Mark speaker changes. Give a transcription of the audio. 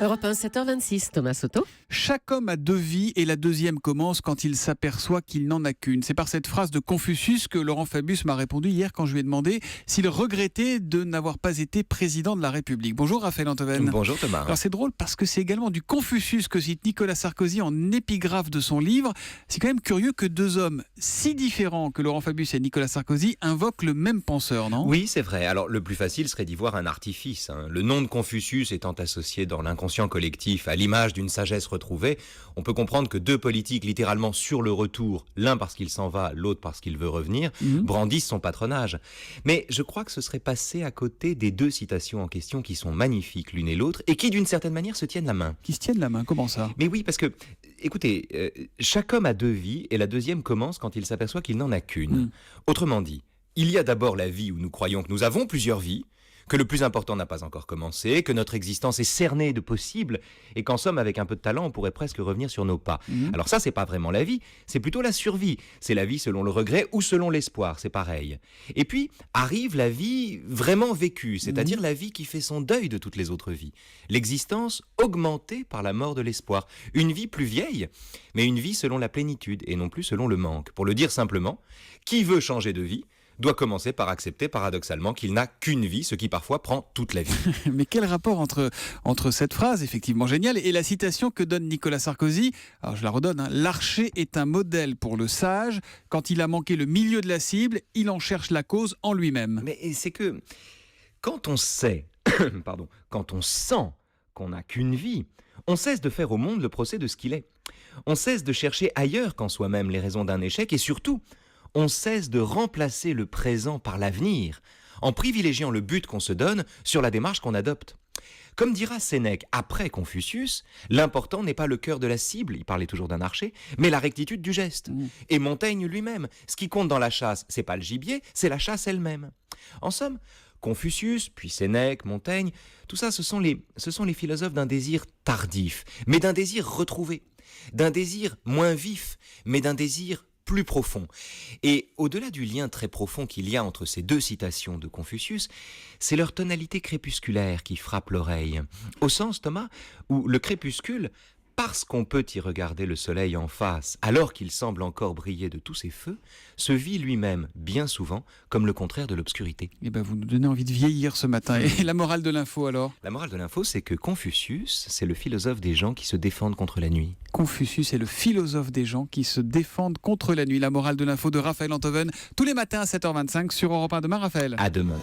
Speaker 1: Europe 1, 7h26, Thomas Soto.
Speaker 2: Chaque homme a deux vies et la deuxième commence quand il s'aperçoit qu'il n'en a qu'une. C'est par cette phrase de Confucius que Laurent Fabius m'a répondu hier quand je lui ai demandé s'il regrettait de n'avoir pas été président de la République. Bonjour Raphaël Antoven.
Speaker 3: Bonjour Thomas.
Speaker 2: Alors c'est drôle parce que c'est également du Confucius que cite Nicolas Sarkozy en épigraphe de son livre. C'est quand même curieux que deux hommes si différents que Laurent Fabius et Nicolas Sarkozy invoquent le même penseur, non ?
Speaker 3: Oui, c'est vrai. Alors le plus facile serait d'y voir un artifice. Le nom de Confucius étant associé dans l'inconscient collectif à l'image d'une sagesse retrouvée, on peut comprendre que deux politiques littéralement sur le retour, l'un parce qu'il s'en va, l'autre parce qu'il veut revenir, brandissent son patronage. Mais je crois que ce serait passé à côté des deux citations en question qui sont magnifiques l'une et l'autre et qui d'une certaine manière se tiennent la main.
Speaker 2: Qui se tiennent la main, comment ça ?
Speaker 3: Mais oui, parce que, écoutez, chaque homme a deux vies et la deuxième commence quand il s'aperçoit qu'il n'en a qu'une. Autrement dit, il y a d'abord la vie où nous croyons que nous avons plusieurs vies, que le plus important n'a pas encore commencé, que notre existence est cernée de possibles, et qu'en somme, avec un peu de talent, on pourrait presque revenir sur nos pas. Alors ça, c'est pas vraiment la vie, c'est plutôt la survie. C'est la vie selon le regret ou selon l'espoir, c'est pareil. Et puis, arrive la vie vraiment vécue, c'est-à-dire la vie qui fait son deuil de toutes les autres vies. L'existence augmentée par la mort de l'espoir. Une vie plus vieille, mais une vie selon la plénitude, et non plus selon le manque. Pour le dire simplement, qui veut changer de vie doit commencer par accepter paradoxalement qu'il n'a qu'une vie, ce qui parfois prend toute la vie.
Speaker 2: Mais quel rapport entre cette phrase, effectivement géniale, et la citation que donne Nicolas Sarkozy ? Alors je la redonne, l'archer est un modèle pour le sage. Quand il a manqué le milieu de la cible, il en cherche la cause en lui-même.
Speaker 3: Mais c'est que quand on sait, quand on sent qu'on n'a qu'une vie, on cesse de faire au monde le procès de ce qu'il est. On cesse de chercher ailleurs qu'en soi-même les raisons d'un échec et surtout, on cesse de remplacer le présent par l'avenir, en privilégiant le but qu'on se donne sur la démarche qu'on adopte. Comme dira Sénèque après Confucius, l'important n'est pas le cœur de la cible, il parlait toujours d'un archer, mais la rectitude du geste. Et Montaigne lui-même, ce qui compte dans la chasse, c'est pas le gibier, c'est la chasse elle-même. En somme, Confucius, puis Sénèque, Montaigne, tout ça, ce sont les philosophes d'un désir tardif, mais d'un désir retrouvé, d'un désir moins vif, mais d'un désir plus profond. Et au-delà du lien très profond qu'il y a entre ces deux citations de Confucius, c'est leur tonalité crépusculaire qui frappe l'oreille. Au sens, Thomas, où le crépuscule, parce qu'on peut y regarder le soleil en face, alors qu'il semble encore briller de tous ses feux, se vit lui-même, bien souvent, comme le contraire de l'obscurité.
Speaker 2: Eh ben, vous nous donnez envie de vieillir ce matin. Et la morale de l'info alors ?
Speaker 3: La morale de l'info, c'est que Confucius, c'est le philosophe des gens qui se défendent contre la nuit.
Speaker 2: Confucius est le philosophe des gens qui se défendent contre la nuit. La morale de l'info de Raphaël Antoven, tous les matins à 7h25 sur Europe 1. Demain, Raphaël.
Speaker 3: À demain.